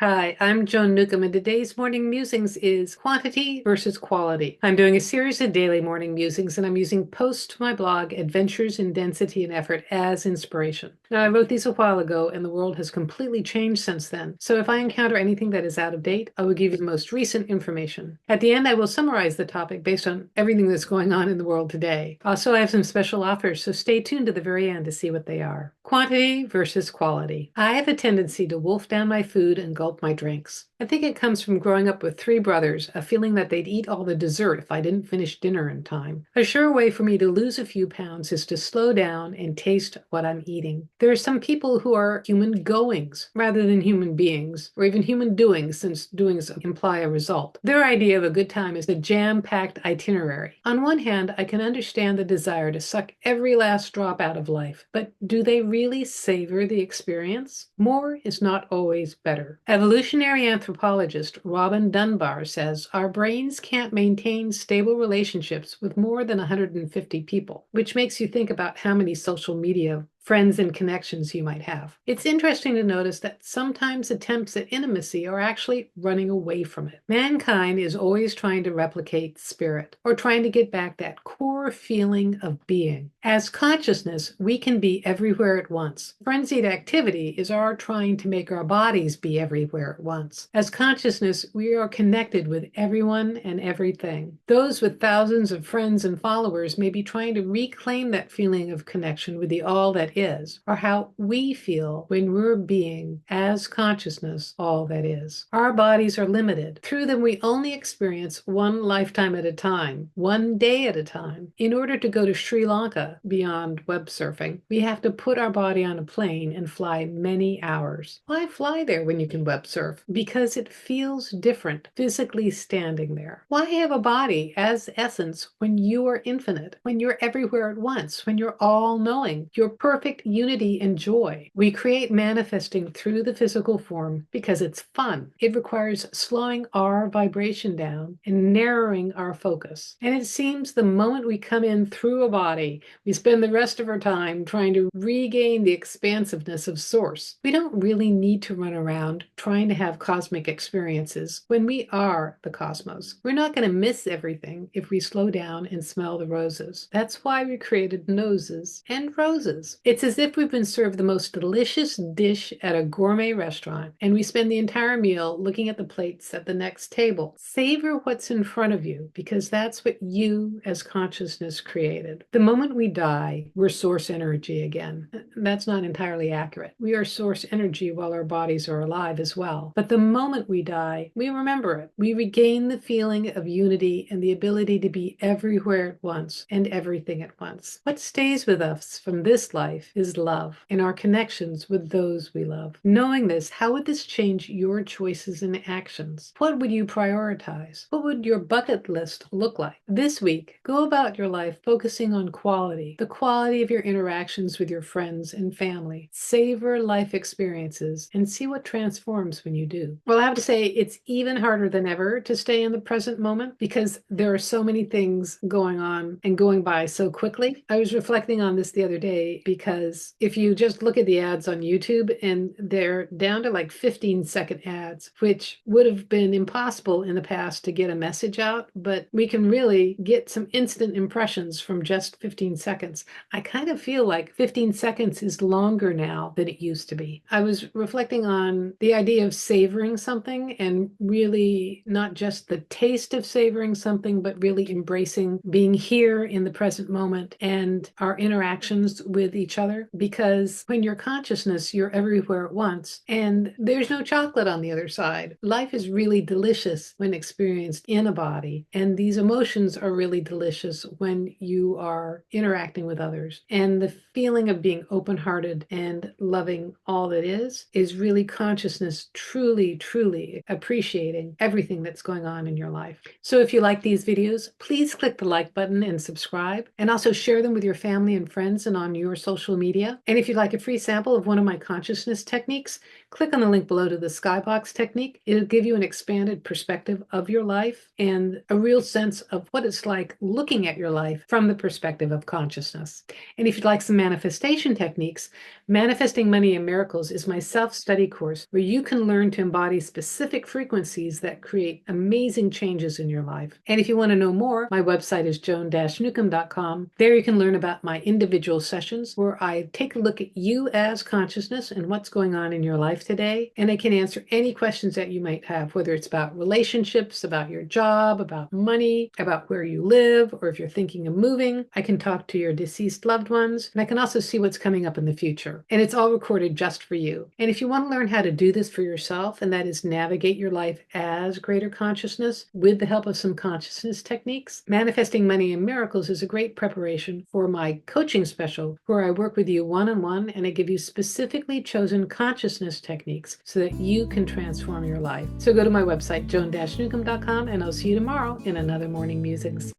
Hi, I'm Joan Newcomb, and today's morning musings is quantity versus quality. I'm doing a series of daily morning musings, and I'm using posts to my blog, Adventures in Density and Effort, as inspiration. Now, I wrote these a while ago, and the world has completely changed since then. So if I encounter anything that is out of date, I will give you the most recent information. At the end, I will summarize the topic based on everything that's going on in the world today. Also, I have some special offers, so stay tuned to the very end to see what they are. Quantity versus quality. I have a tendency to wolf down my food and gulp my drinks. I think it comes from growing up with three brothers, a feeling that they'd eat all the dessert if I didn't finish dinner in time. A sure way for me to lose a few pounds is to slow down and taste what I'm eating. There are some people who are human goings rather than human beings, or even human doings, since doings imply a result. Their idea of a good time is a jam-packed itinerary. On one hand, I can understand the desire to suck every last drop out of life, but do they really savor the experience? More is not always better. Evolutionary anthropologist Robin Dunbar says our brains can't maintain stable relationships with more than 150 people, which makes you think about how many social media friends and connections you might have. It's interesting to notice that sometimes attempts at intimacy are actually running away from it. Mankind is always trying to replicate spirit, or trying to get back that core feeling of being. As consciousness, we can be everywhere at once. Frenzied activity is our trying to make our bodies be everywhere at once. As consciousness, we are connected with everyone and everything. Those with thousands of friends and followers may be trying to reclaim that feeling of connection with the all that is, or how we feel when we're being, as consciousness, all that is. Our bodies are limited. Through them, we only experience one lifetime at a time, one day at a time. In order to go to Sri Lanka beyond web surfing, we have to put our body on a plane and fly many hours. Why fly there when you can web surf? Because it feels different physically standing there. Why have a body as essence when you are infinite, when you're everywhere at once, when you're all-knowing, you're perfect unity and joy? We create manifesting through the physical form because it's fun. It requires slowing our vibration down and narrowing our focus. And it seems the moment we come in through a body, we spend the rest of our time trying to regain the expansiveness of source. We don't really need to run around trying to have cosmic experiences when we are the cosmos. We're not going to miss everything if we slow down and smell the roses. That's why we created noses and roses. It's as if we've been served the most delicious dish at a gourmet restaurant, and we spend the entire meal looking at the plates at the next table. Savor what's in front of you, because that's what you as consciousness created. The moment we die, we're source energy again. That's not entirely accurate. We are source energy while our bodies are alive as well. But the moment we die, we remember it. We regain the feeling of unity and the ability to be everywhere at once and everything at once. What stays with us from this life is love and our connections with those we love. Knowing this, how would this change your choices and actions? What would you prioritize? What would your bucket list look like? This week, go about your life focusing on quality, the quality of your interactions with your friends and family. Savor life experiences and see what transforms when you do. Well, I have to say, it's even harder than ever to stay in the present moment because there are so many things going on and going by so quickly. I was reflecting on this the other day because if you just look at the ads on YouTube, and they're down to like 15-second ads, which would have been impossible in the past to get a message out, but we can really get some instant impressions from just 15 seconds. I kind of feel like 15 seconds is longer now than it used to be. I was reflecting on the idea of savoring something, and really not just the taste of savoring something, but really embracing being here in the present moment and our interactions with each other. Because when you're consciousness, you're everywhere at once, and there's no chocolate on the other side. Life is really delicious when experienced in a body, and these emotions are really delicious when you are interacting with others. And the feeling of being open-hearted and loving all that is really consciousness truly appreciating everything that's going on in your life. So if you like these videos, please click the like button and subscribe, and also share them with your family and friends and on your social media. And if you'd like a free sample of one of my consciousness techniques, Click on the link below to the skybox technique. It'll give you an expanded perspective of your life and a real sense of what it's like looking at your life from the perspective of consciousness. And if you'd like some manifestation techniques, Manifesting Money and Miracles is my self-study course where you can learn to embody specific frequencies that create amazing changes in your life. And if you want to know more, my website is joan-newcomb.com. There you can learn about my individual sessions where I take a look at you as consciousness and what's going on in your life today. And I can answer any questions that you might have, whether it's about relationships, about your job, about money, about where you live, or if you're thinking of moving. I can talk to your deceased loved ones, and I can also see what's coming up in the future. And it's all recorded just for you. And if you want to learn how to do this for yourself, and that is navigate your life as greater consciousness with the help of some consciousness techniques, Manifesting Money and Miracles is a great preparation for my coaching special where I work with you one-on-one and I give you specifically chosen consciousness techniques so that you can transform your life. So go to my website, joan-newcomb.com, and I'll see you tomorrow in another Morning Musings.